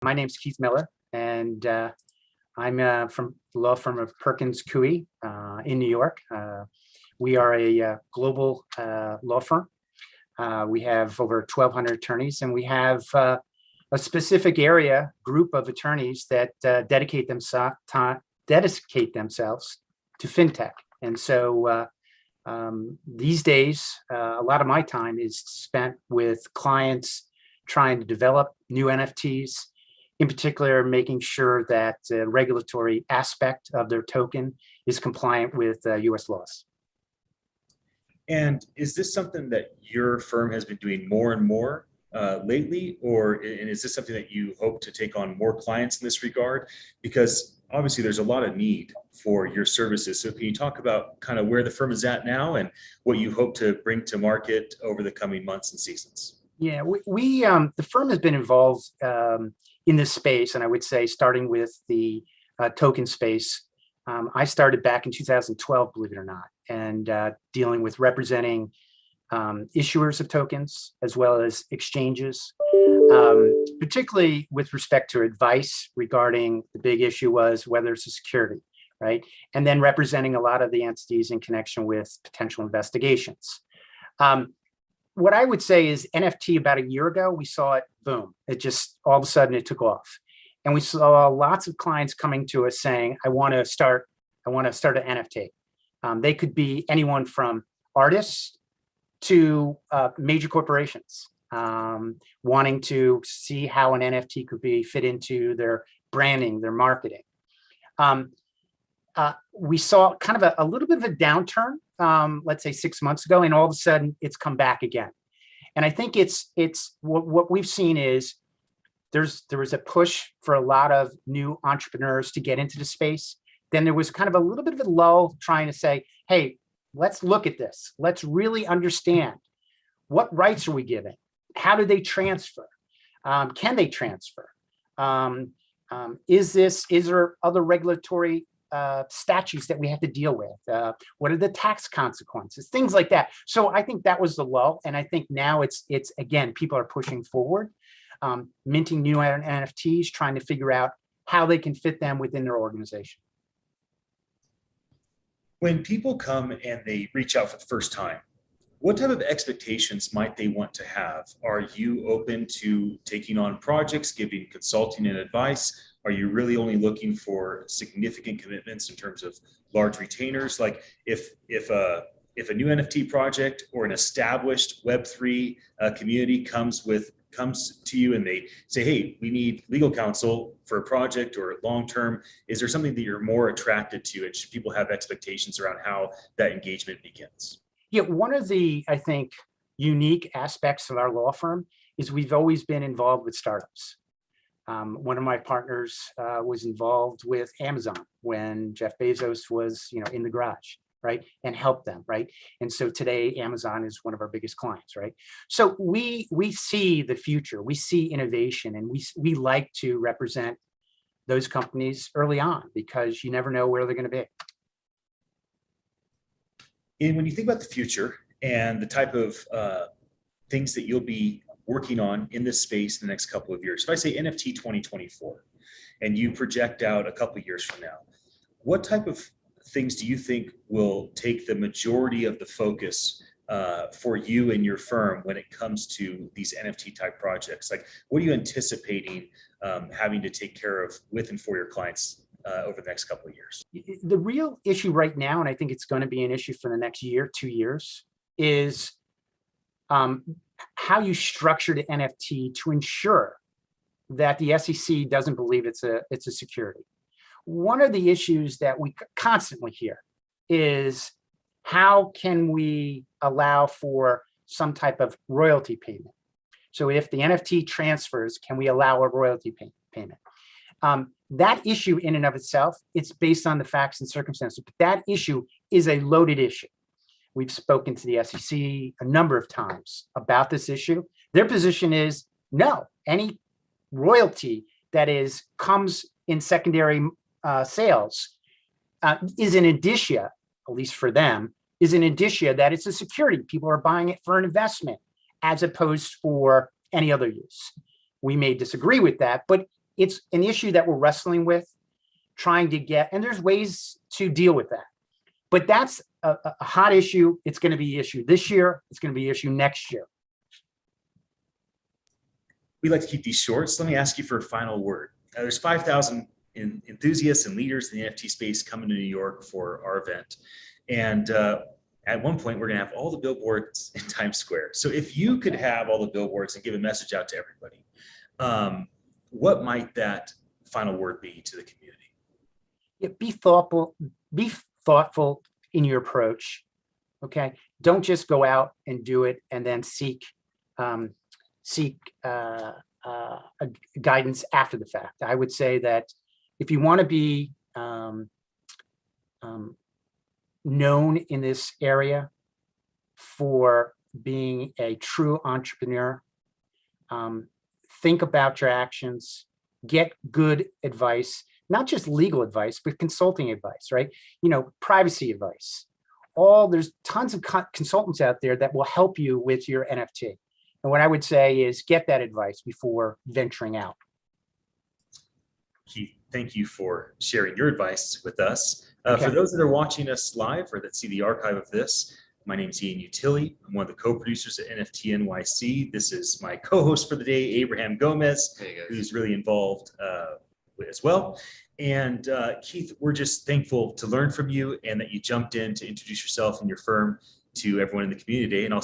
My name's Keith Miller, and I'm from the law firm of Perkins, Coie in New York. We are a global law firm. We have over 1,200 attorneys, and we have a specific group of attorneys that dedicate themselves to fintech. And so these days, a lot of my time is spent with clients trying to develop new NFTs, in particular, making sure that the regulatory aspect of their token is compliant with US laws. And is this something that your firm has been doing more and more lately, and is this something that you hope to take on more clients in this regard? Because obviously there's a lot of need for your services. So can you talk about kind of where the firm is at now and what you hope to bring to market over the coming months and seasons? Yeah, the firm has been involved in this space, and I would say starting with the token space. I started back in 2012, believe it or not, and dealing with representing issuers of tokens as well as exchanges, particularly with respect to advice regarding the big issue was whether it's a security, right? And then representing a lot of the entities in connection with potential investigations. What I would say is NFT about a year ago, we saw it, boom, it just all of a sudden it took off. And we saw lots of clients coming to us saying, I want to start an NFT. They could be anyone from artists to major corporations wanting to see how an NFT could be fit into their branding, their marketing. We saw kind of a little bit of a downturn, let's say 6 months ago, and all of a sudden it's come back again. And I think it's what we've seen is there was a push for a lot of new entrepreneurs to get into the space. Then there was kind of a little bit of a lull trying to say, hey, let's look at this. Let's really understand what rights are we giving? How do they transfer? Can they transfer? Is there other regulatory statutes that we have to deal with? What are the tax consequences? Things like that. So I think that was the lull. And I think now it's again, people are pushing forward, minting new NFTs, trying to figure out how they can fit them within their organization. When people come and they reach out for the first time, what type of expectations might they want to have? Are you open to taking on projects, giving consulting and advice? Are you really only looking for significant commitments in terms of large retainers? Like if a new NFT project or an established Web3 community comes to you and they say, hey, we need legal counsel for a project or long-term, is there something that you're more attracted to? And should people have expectations around how that engagement begins? Yeah, one of the, I think, unique aspects of our law firm is we've always been involved with startups. One of my partners was involved with Amazon when Jeff Bezos was, in the garage, right, and helped them, right. And so today, Amazon is one of our biggest clients, right. So we see the future, we see innovation, and we like to represent those companies early on because you never know where they're going to be. And when you think about the future and the type of things that you'll be working on in this space in the next couple of years, if I say NFT 2024, and you project out a couple of years from now, what type of things do you think will take the majority of the focus for you and your firm when it comes to these NFT type projects? Like, what are you anticipating having to take care of with and for your clients over the next couple of years? The real issue right now, and I think it's going to be an issue for the next year, 2 years, is how you structure the NFT to ensure that the SEC doesn't believe it's a security. One of the issues that we constantly hear is how can we allow for some type of royalty payment? So if the NFT transfers, can we allow a royalty payment? That issue in and of itself, it's based on the facts and circumstances, but that issue is a loaded issue. We've spoken to the SEC a number of times about this issue. Their position is no, any royalty that comes in secondary sales is an indicia, at least for them, is an indicia that it's a security. People are buying it for an investment as opposed for any other use. We may disagree with that, but it's an issue that we're wrestling with, trying to get, and there's ways to deal with that. But that's a hot issue. It's going to be an issue this year. It's going to be an issue next year. We like to keep these short. So let me ask you for a final word. There's 5,000 enthusiasts and leaders in the NFT space coming to New York for our event. And at one point, we're going to have all the billboards in Times Square. So if you could have all the billboards and give a message out to everybody, what might that final word be to the community? Yeah, be thoughtful in your approach. Okay. Don't just go out and do it and then seek guidance after the fact. I would say that if you want to be known in this area for being a true entrepreneur, think about your actions, get good advice, not just legal advice, but consulting advice, right? Privacy advice. There's tons of consultants out there that will help you with your NFT. And what I would say is get that advice before venturing out. Keith, thank you for sharing your advice with us. Okay. For those that are watching us live or that see the archive of this, my name is Ian Utile. I'm one of the co-producers at NFT NYC. This is my co-host for the day, Abraham Gomez, who's really involved as well. And Keith, we're just thankful to learn from you and that you jumped in to introduce yourself and your firm to everyone in the community today. And I'll see